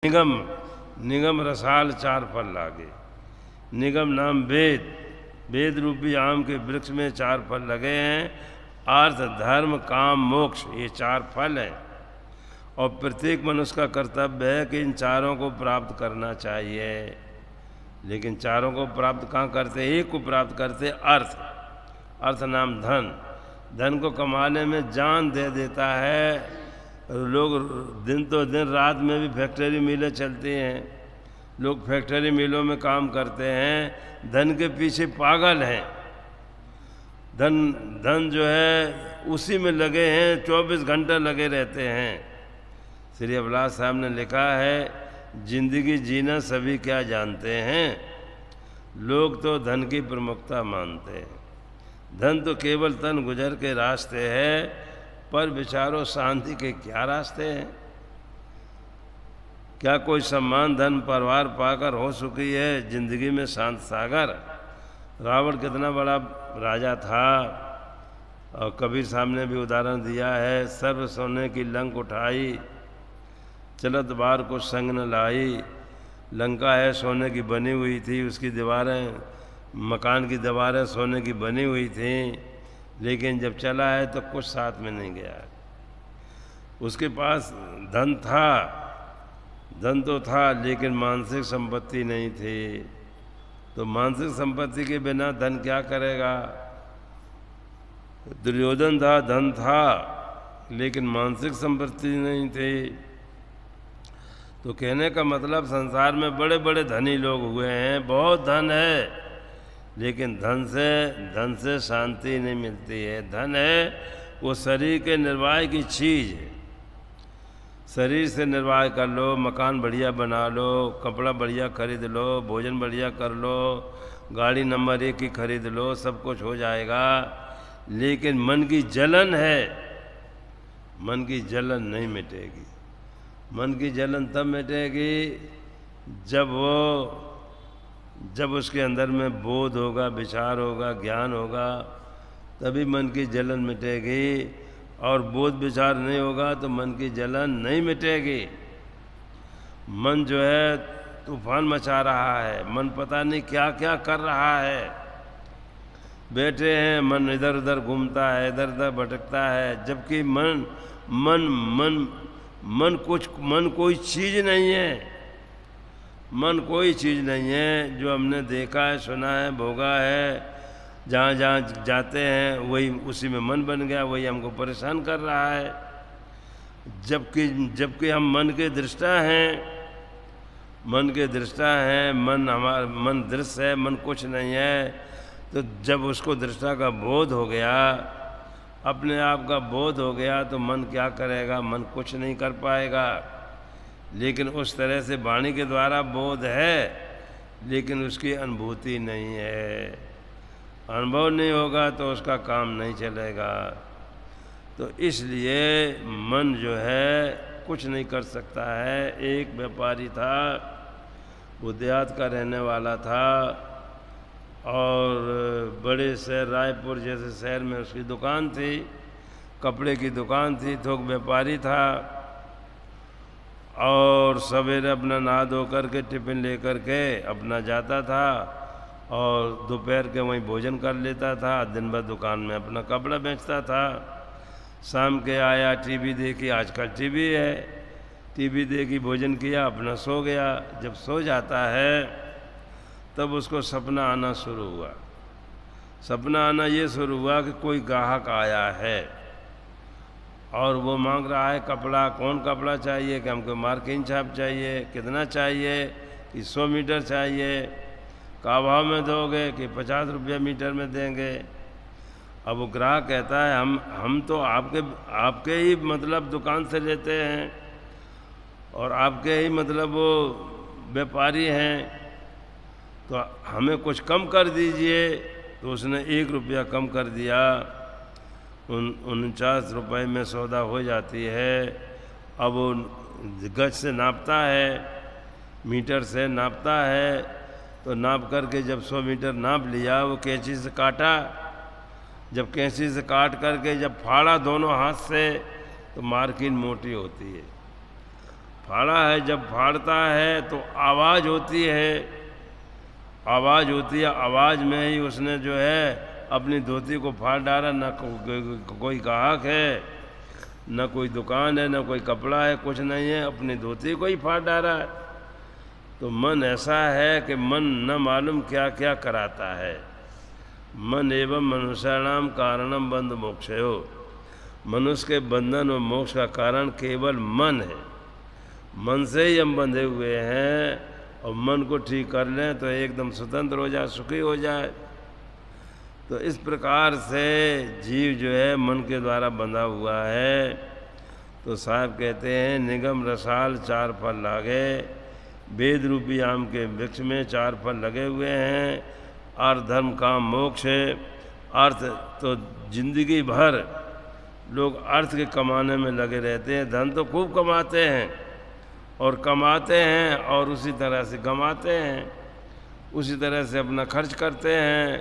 निगम निगम रसाल चार फल लागे। निगम नाम वेद, वेद रूपी आम के वृक्ष में चार फल लगे हैं। अर्थ, धर्म, काम, मोक्ष, ये चार फल हैं। और प्रत्येक मनुष्य का कर्तव्य है कि इन चारों को प्राप्त करना चाहिए। लेकिन चारों को प्राप्त कहाँ करते? एक को प्राप्त करते, अर्थ। अर्थ नाम धन। धन को कमाने में जान दे देता है। लोग दिन तो दिन, रात में भी फैक्ट्री मिलें चलती हैं, लोग फैक्ट्री मिलों में काम करते हैं, धन के पीछे पागल हैं। धन जो है उसी में लगे हैं, 24 घंटे लगे रहते हैं। श्री अभिलाष साहब ने लिखा है, जिंदगी जीना सभी क्या जानते हैं, लोग तो धन की प्रमुखता मानते हैं। धन तो केवल तन गुजर के रास्ते है, पर विचारों शांति के क्या रास्ते हैं। क्या कोई सम्मान, धन, परिवार पाकर हो चुकी है जिंदगी में शांत सागर? रावण कितना बड़ा राजा था, और कबीर साहब ने भी उदाहरण दिया है। सर्व सोने की लंक उठाई, चलत बार को संग न लाई। लंका है सोने की बनी हुई थी, उसकी दीवारें, मकान की दीवारें सोने की बनी हुई थी, लेकिन जब चला है तो कुछ साथ में नहीं गया। उसके पास धन था, धन तो था, लेकिन मानसिक संपत्ति नहीं थी। तो मानसिक संपत्ति के बिना धन क्या करेगा? दुर्योधन था, धन था, लेकिन मानसिक संपत्ति नहीं थी। तो कहने का मतलब, संसार में बड़े बड़े धनी लोग हुए हैं, बहुत धन है, लेकिन धन से शांति नहीं मिलती है। धन है वो शरीर के निर्वाह की चीज़ है। शरीर से निर्वाह कर लो, मकान बढ़िया बना लो, कपड़ा बढ़िया खरीद लो, भोजन बढ़िया कर लो, गाड़ी नंबर 1 की खरीद लो, सब कुछ हो जाएगा। लेकिन मन की जलन है, मन की जलन नहीं मिटेगी। मन की जलन तब मिटेगी जब उसके अंदर में बोध होगा, विचार होगा, ज्ञान होगा, तभी मन की जलन मिटेगी। और बोध विचार नहीं होगा तो मन की जलन नहीं मिटेगी। मन जो है तूफान मचा रहा है, मन पता नहीं क्या क्या कर रहा है। बैठे हैं, मन इधर उधर घूमता है, इधर उधर भटकता है, जबकि मन कोई चीज़ नहीं है। मन कोई चीज़ नहीं है। जो हमने देखा है, सुना है, भोगा है, जहाँ जहाँ जाते हैं वही उसी में मन बन गया, वही हमको परेशान कर रहा है। जबकि हम मन के दृष्टा हैं, मन के दृष्टा हैं, मन दृश्य है, मन कुछ नहीं है। तो जब उसको दृष्टा का बोध हो गया, अपने आप का बोध हो गया, तो मन क्या करेगा? मन कुछ नहीं कर पाएगा। लेकिन उस तरह से वाणी के द्वारा बोध है, लेकिन उसकी अनुभूति नहीं है। अनुभव नहीं होगा तो उसका काम नहीं चलेगा। तो इसलिए मन जो है कुछ नहीं कर सकता है। एक व्यापारी था, वो देहात का रहने वाला था, और बड़े शहर रायपुर जैसे शहर में उसकी दुकान थी, कपड़े की दुकान थी, थोक व्यापारी था। और सवेरे अपना नहा धो करके टिफ़िन लेकर के अपना जाता था, और दोपहर के वहीं भोजन कर लेता था। दिन भर दुकान में अपना कपड़ा बेचता था। शाम के आया, टीवी देखी, आजकल टीवी है, टीवी देखी, भोजन किया, अपना सो गया। जब सो जाता है तब उसको सपना आना शुरू हुआ। सपना आना ये शुरू हुआ कि कोई ग्राहक आया है और वो मांग रहा है कपड़ा। कौन कपड़ा चाहिए? कि हमको मार्किन छाप चाहिए। कितना चाहिए? कि 100 मीटर चाहिए। का भाव में दोगे? कि 50 रुपया मीटर में देंगे। अब वो ग्राहक कहता है, हम तो आपके ही मतलब दुकान से लेते हैं, और आपके ही मतलब वो व्यापारी हैं, तो हमें कुछ कम कर दीजिए। तो उसने 1 रुपया कम कर दिया। 49 रुपये में सौदा हो जाती है। अब वो गज से नापता है, मीटर से नापता है। तो नाप करके जब 100 मीटर नाप लिया, वो कैंची से काटा। जब कैंची से काट करके जब फाड़ा दोनों हाथ से, तो मार्किन मोटी होती है। फाड़ा है, जब फाड़ता है तो आवाज़ होती है, आवाज़ होती है, आवाज़ में ही उसने जो है अपनी धोती को फाड़ डाला। न कोई ग्राहक है, न कोई दुकान है, न कोई कपड़ा है, कुछ नहीं है, अपनी धोती को ही फाड़ डाला है। तो मन ऐसा है कि मन न मालूम क्या क्या कराता है। मन एवं मनुष्याणाम कारणम बंध मोक्षयो, मनुष्य के बंधन और मोक्ष का कारण केवल मन है। मन से ही हम बंधे हुए हैं, और मन को ठीक कर लें तो एकदम स्वतंत्र हो जाए, सुखी हो जाए। तो इस प्रकार से जीव जो है मन के द्वारा बंधा हुआ है। तो साहब कहते हैं निगम रसाल 4 फल लागे, वेद रूपी आम के वृक्ष में 4 फल लगे हुए हैं। अर्थ धर्म काम मोक्ष है। अर्थ तो जिंदगी भर लोग अर्थ के कमाने में लगे रहते हैं, धन तो खूब कमाते हैं और कमाते हैं और उसी तरह से कमाते हैं, उसी तरह से अपना खर्च करते हैं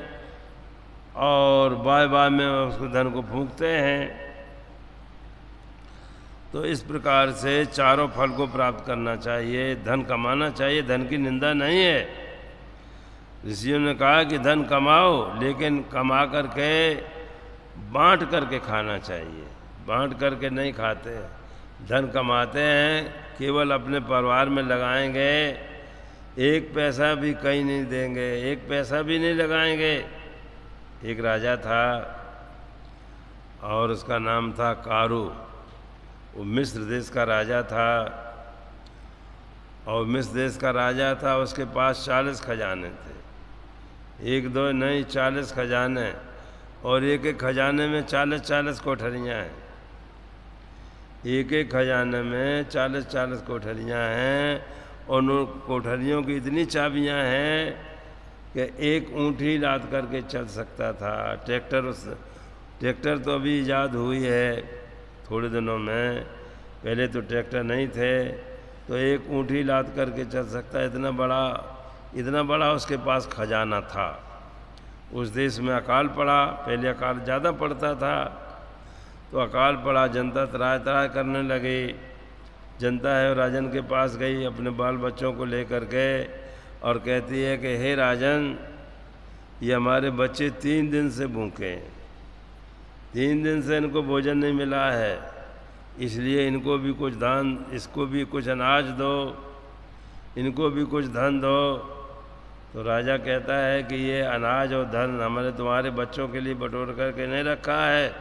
और बाय बाय में उसको धन को फूंकते हैं। तो इस प्रकार से चारों फल को प्राप्त करना चाहिए, धन कमाना चाहिए, धन की निंदा नहीं है। ऋषियों ने कहा कि धन कमाओ, लेकिन कमा करके बांट करके खाना चाहिए, बांट करके नहीं खाते। धन कमाते हैं केवल अपने परिवार में लगाएंगे, एक पैसा भी कहीं नहीं देंगे, एक पैसा भी नहीं लगाएंगे। एक राजा था और उसका नाम था कारू। वो मिस्र देश का राजा था, और मिस्र देश का राजा था, उसके पास 40 खजाने थे, 1-2 नहीं 40 खजाने, और एक एक खजाने में 40-40 कोठरियाँ हैं। एक एक खजाने में 40-40 कोठरियाँ हैं, और उन कोठरियों की इतनी चाबियाँ हैं कि एक ऊँटी लाद करके चल सकता था। ट्रैक्टर तो अभी ईजाद हुई है थोड़े दिनों में, पहले तो ट्रैक्टर नहीं थे। तो एक ऊँटी लाद करके चल सकता है, इतना बड़ा उसके पास खजाना था। उस देश में अकाल पड़ा, पहले अकाल ज़्यादा पड़ता था, तो अकाल पड़ा, जनता त्राह त्राह करने लगी। जनता है राजन के पास गई अपने बाल बच्चों को लेकर के, और कहती है कि हे राजन, ये हमारे बच्चे 3 दिन से भूखे हैं, 3 दिन से इनको भोजन नहीं मिला है, इसलिए इनको भी कुछ दान, इसको भी कुछ अनाज दो, इनको भी कुछ धन दो। तो राजा कहता है कि ये अनाज और धन हमने तुम्हारे बच्चों के लिए बटोर करके नहीं रखा है,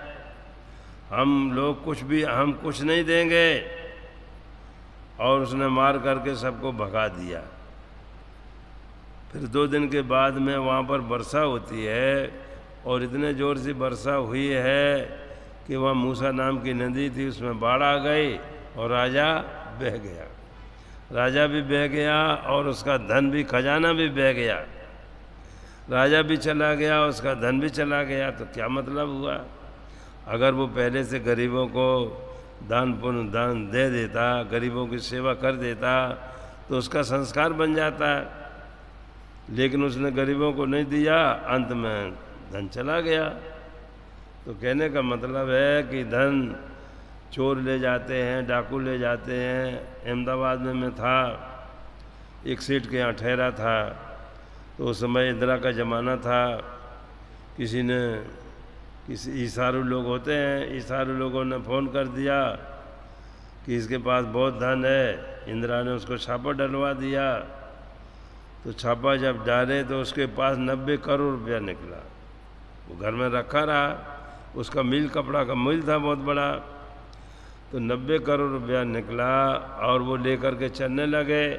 हम कुछ नहीं देंगे। और उसने मार करके सबको भगा दिया। फिर 2 दिन के बाद में वहाँ पर वर्षा होती है, और इतने ज़ोर से वर्षा हुई है कि वहाँ मूसा नाम की नदी थी, उसमें बाढ़ आ गई और राजा बह गया। राजा भी बह गया और उसका धन भी, खजाना भी बह गया। राजा भी चला गया, उसका धन भी चला गया। तो क्या मतलब हुआ? अगर वो पहले से गरीबों को दान दे देता, गरीबों की सेवा कर देता, तो उसका संस्कार बन जाता। लेकिन उसने गरीबों को नहीं दिया, अंत में धन चला गया। तो कहने का मतलब है कि धन चोर ले जाते हैं, डाकू ले जाते हैं। अहमदाबाद में मैं था, एक सेठ के यहाँ ठहरा था, तो उस समय इंदिरा का ज़माना था। किसी ईसारू लोग होते हैं, ईसारू लोगों ने फ़ोन कर दिया कि इसके पास बहुत धन है। इंदिरा ने उसको छापा डलवा दिया। तो छापा जब डाले तो उसके पास 90 करोड़ रुपया निकला। वो घर में रखा रहा, उसका मिल, कपड़ा का मिल था बहुत बड़ा। तो 90 करोड़ रुपया निकला, और वो लेकर के चलने लगे।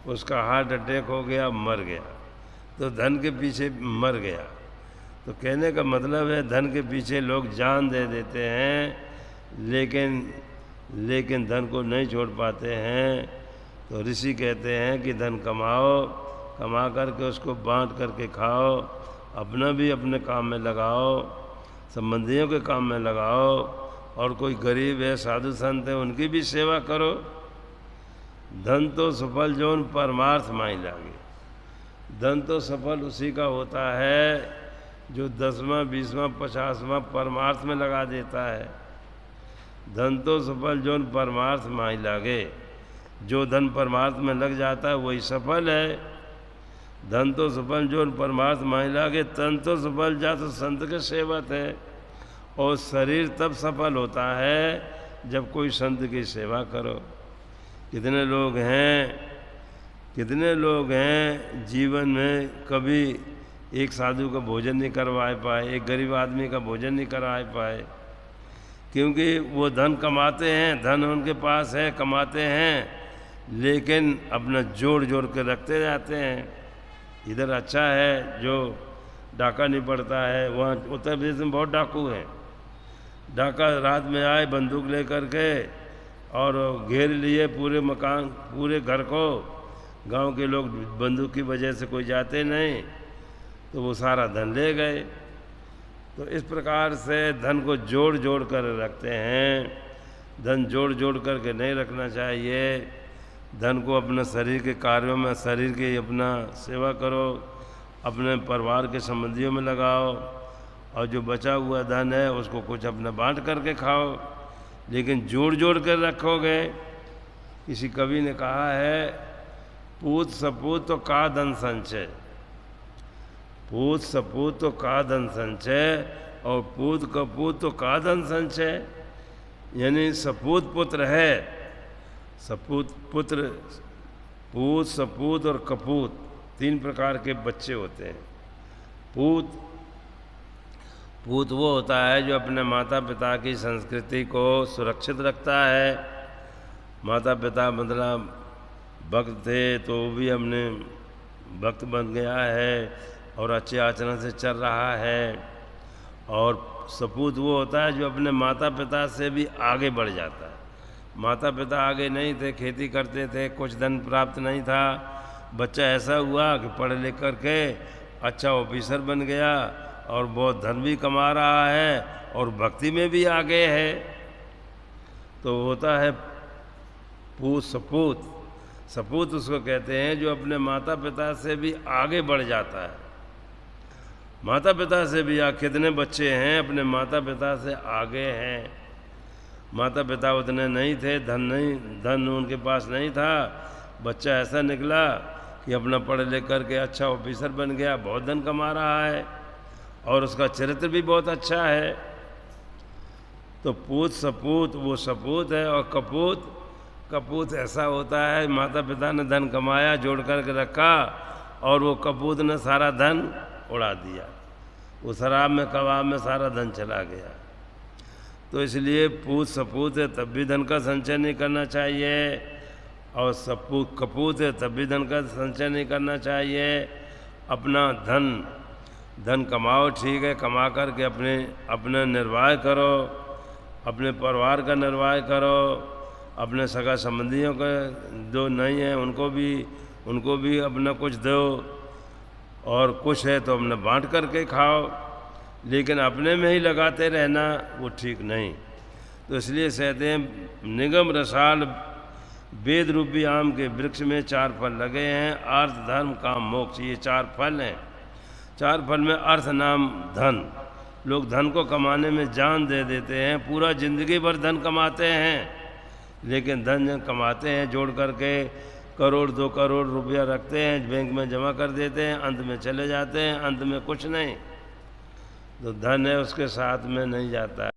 उसका हार्ट अटैक हो गया, मर गया। तो धन के पीछे मर गया। तो कहने का मतलब है धन के पीछे लोग जान दे देते हैं, लेकिन धन को नहीं छोड़ पाते हैं। तो ऋषि कहते हैं कि धन कमाओ, कमा करके उसको बांट करके खाओ, अपना भी अपने काम में लगाओ, संबंधियों के काम में लगाओ, और कोई गरीब है, साधु संत है, उनकी भी सेवा करो। धन तो सफल जोन परमार्थ माई लागे। धन तो सफल उसी का होता है जो 10वां 20वां 50वां परमार्थ में लगा देता है। धन तो सफल जोन परमार्थ माई लागे। जो धन परमार्थ में लग जाता है वही सफल है। धन तो सफल जो परमार्थ महिला के तन तो सफल जा तो संत के सेवत है। और शरीर तब सफल होता है जब कोई संत की सेवा करो। कितने लोग हैं जीवन में कभी एक साधु का भोजन नहीं करवा पाए, एक गरीब आदमी का भोजन नहीं करवा पाए, क्योंकि वो धन कमाते हैं, धन उनके पास है, कमाते हैं, लेकिन अपना जोड़ जोड़ के रखते जाते हैं। इधर अच्छा है जो डाका नहीं पड़ता है, वहाँ उत्तर प्रदेश में बहुत डाकू हैं। डाका रात में आए बंदूक लेकर के और घेर लिए पूरे मकान, पूरे घर को। गांव के लोग बंदूक की वजह से कोई जाते नहीं, तो वो सारा धन ले गए। तो इस प्रकार से धन को जोड़ जोड़ कर रखते हैं। धन जोड़ जोड़ करके नहीं रखना चाहिए। धन को अपने शरीर के कार्यों में, शरीर की अपना सेवा करो, अपने परिवार के संबंधियों में लगाओ, और जो बचा हुआ धन है उसको कुछ अपना बांट करके खाओ। लेकिन जोड़ जोड़ कर रखोगे। किसी कवि ने कहा है, पूत सपूत तो का धन संचय, पूत सपूत तो का धन संचय, और पूत कपूत तो का धन संचय। यानी सपूत पुत्र है, सपूत पुत्र, पूत सपूत और कपूत 3 प्रकार के बच्चे होते हैं। पूत वो होता है जो अपने माता पिता की संस्कृति को सुरक्षित रखता है। माता पिता मतलब भक्त थे तो वो भी अपने भक्त बन गया है और अच्छे आचरण से चल रहा है। और सपूत वो होता है जो अपने माता पिता से भी आगे बढ़ जाता है। माता पिता आगे नहीं थे, खेती करते थे, कुछ धन प्राप्त नहीं था, बच्चा ऐसा हुआ कि पढ़ लिख करके अच्छा ऑफिसर बन गया और बहुत धन भी कमा रहा है और भक्ति में भी आगे है, तो होता है पूत सपूत। सपूत उसको कहते हैं जो अपने माता पिता से भी आगे बढ़ जाता है। माता पिता से भी कितने बच्चे हैं अपने माता पिता से आगे हैं। माता पिता उतने नहीं थे, धन उनके पास नहीं था, बच्चा ऐसा निकला कि अपना पढ़ लिख करके अच्छा ऑफिसर बन गया, बहुत धन कमा रहा है और उसका चरित्र भी बहुत अच्छा है। तो पूत सपूत वो सपूत है। और कपूत ऐसा होता है माता पिता ने धन कमाया, जोड़ करके रखा, और वो कपूत ने सारा धन उड़ा दिया, वो शराब में कबाब में सारा धन चला गया। तो इसलिए पूत सपूत है तब भी धन का संचय नहीं करना चाहिए, और कपूत है तब भी धन का संचय नहीं करना चाहिए। अपना धन कमाओ, ठीक है, कमा करके अपने निर्वाह करो, अपने परिवार का निर्वाह करो, अपने सगा संबंधियों का जो नहीं है उनको भी अपना कुछ दो, और कुछ है तो अपने बांट करके खाओ। लेकिन अपने में ही लगाते रहना वो ठीक नहीं। तो इसलिए कहते हैं निगम रसाल वेद रूपी आम के वृक्ष में 4 फल लगे हैं, अर्थ धर्म काम मोक्ष, ये 4 फल हैं। 4 फल में अर्थ नाम धन। लोग धन को कमाने में जान दे देते हैं, पूरा जिंदगी भर धन कमाते हैं, लेकिन धन कमाते हैं जोड़ करके 1-2 करोड़ रुपया रखते हैं, बैंक में जमा कर देते हैं, अंत में चले जाते हैं, अंत में कुछ नहीं। तो धन है उसके साथ में नहीं जाता है।